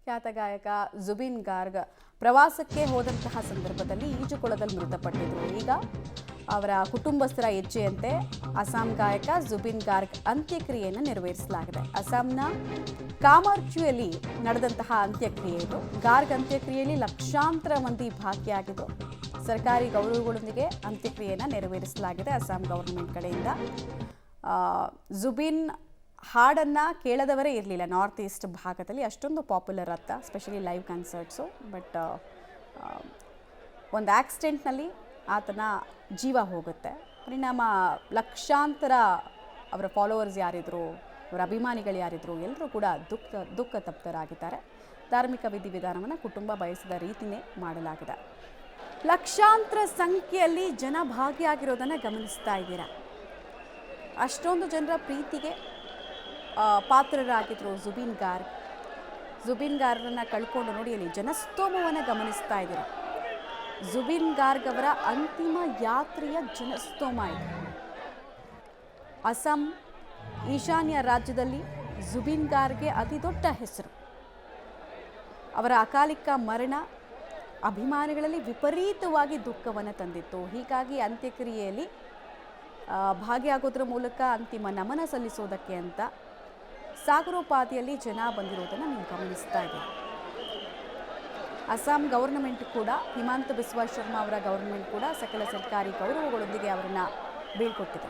ಖ್ಯಾತ ಗಾಯಕ ಜುಬಿನ್ ಗಾರ್ಗ್ ಪ್ರವಾಸಕ್ಕೆ ಹೋದಂತಹ ಸಂದರ್ಭದಲ್ಲಿ ಈಜುಕೊಳದಲ್ಲಿ ಮೃತಪಟ್ಟಿದ್ರು. ಈಗ ಅವರ ಕುಟುಂಬಸ್ಥರ ಹೆಜ್ಜೆಯಂತೆ ಅಸ್ಸಾಂ ಗಾಯಕ ಜುಬಿನ್ ಗಾರ್ಗ್ ಅಂತ್ಯಕ್ರಿಯೆಯನ್ನು ನೆರವೇರಿಸಲಾಗಿದೆ. ಅಸ್ಸಾಂನ ಕಾಮಾರ್ಚಿಯಲ್ಲಿ ನಡೆದಂತಹ ಅಂತ್ಯಕ್ರಿಯೆ ಇದು. ಗಾರ್ಗ್ ಅಂತ್ಯಕ್ರಿಯೆಯಲ್ಲಿ ಲಕ್ಷಾಂತರ ಮಂದಿ ಭಾಗಿಯಾಗಿದ್ದು ಸರ್ಕಾರಿ ಗೌರವಗಳೊಂದಿಗೆ ಅಂತ್ಯಕ್ರಿಯೆಯನ್ನು ನೆರವೇರಿಸಲಾಗಿದೆ ಅಸ್ಸಾಂ ಗವರ್ನಮೆಂಟ್ ಕಡೆಯಿಂದ. ಜುಬಿನ್ ಹಾಡನ್ನು ಕೇಳದವರೇ ಇರಲಿಲ್ಲ ನಾರ್ತ್ ಈಸ್ಟ್ ಭಾಗದಲ್ಲಿ, ಅಷ್ಟೊಂದು ಪಾಪ್ಯುಲರ್ ಅತ್ತ, ಸ್ಪೆಷಲಿ ಲೈವ್ ಕನ್ಸರ್ಟ್ಸು. ಬಟ್ ಒಂದು ಆಕ್ಸಿಡೆಂಟ್ನಲ್ಲಿ ಆತನ ಜೀವ ಹೋಗುತ್ತೆ. ಪರಿಣಾಮ ಲಕ್ಷಾಂತರ ಅವರ ಫಾಲೋವರ್ಸ್ ಯಾರಿದ್ರು, ಅವರ ಅಭಿಮಾನಿಗಳು ಯಾರಿದ್ರು, ಎಲ್ಲರೂ ಕೂಡ ದುಃಖ ತಪ್ತರಾಗಿದ್ದಾರೆ. ಧಾರ್ಮಿಕ ವಿಧಿವಿಧಾನವನ್ನು ಕುಟುಂಬ ಬಯಸಿದ ರೀತಿಯೇ ಮಾಡಲಾಗಿದೆ. ಲಕ್ಷಾಂತರ ಸಂಖ್ಯೆಯಲ್ಲಿ ಜನ ಭಾಗಿಯಾಗಿರೋದನ್ನು ಗಮನಿಸ್ತಾ ಇದ್ದೀರಾ. ಅಷ್ಟೊಂದು ಜನರ ಪ್ರೀತಿಗೆ ಪಾತ್ರರಾಗಿದ್ದರು ಜುಬಿನ್ ಗಾರ್ಗ್. ಜುಬಿನ್ ಗಾರ್ಗ್ರನ್ನ ಕಳ್ಕೊಂಡು ನೋಡಿ ಅಲ್ಲಿ ಜನಸ್ತೋಮವನ್ನು ಗಮನಿಸ್ತಾ ಇದ್ದೀರಾ. ಜುಬಿನ್ ಗಾರ್ಗ್ ಅವರ ಅಂತಿಮ ಯಾತ್ರೆಯ ಜನಸ್ತೋಮ ಇದೆ. ಅಸ್ಸಾಂ ಈಶಾನ್ಯ ರಾಜ್ಯದಲ್ಲಿ ಜುಬಿನ್ ಗಾರ್ಗ್ಗೆ ಅತಿ ದೊಡ್ಡ ಹೆಸರು. ಅವರ ಅಕಾಲಿಕ ಮರಣ ಅಭಿಮಾನಿಗಳಲ್ಲಿ ವಿಪರೀತವಾಗಿ ದುಃಖವನ್ನು ತಂದಿತ್ತು. ಹೀಗಾಗಿ ಅಂತ್ಯಕ್ರಿಯೆಯಲ್ಲಿ ಭಾಗಿಯಾಗೋದ್ರ ಮೂಲಕ ಅಂತಿಮ ನಮನ ಸಲ್ಲಿಸೋದಕ್ಕೆ ಅಂತ ಸಾಗರೋಪಾದಿಯಲ್ಲಿ ಜನ ಬಂದಿರೋದನ್ನು ನೀವು ಗಮನಿಸ್ತಾ ಇದ್ದೀರಿ. ಅಸ್ಸಾಂ ಗವರ್ನಮೆಂಟ್ ಕೂಡ, ಹಿಮಂತ ಬಿಸ್ವಾ ಶರ್ಮಾ ಅವರ ಗವರ್ನಮೆಂಟ್ ಕೂಡ ಸಕಲ ಸರ್ಕಾರಿ ಗೌರವಗಳೊಂದಿಗೆ ಅವರನ್ನು ಬೀಳ್ಕೊಟ್ಟಿದೆ.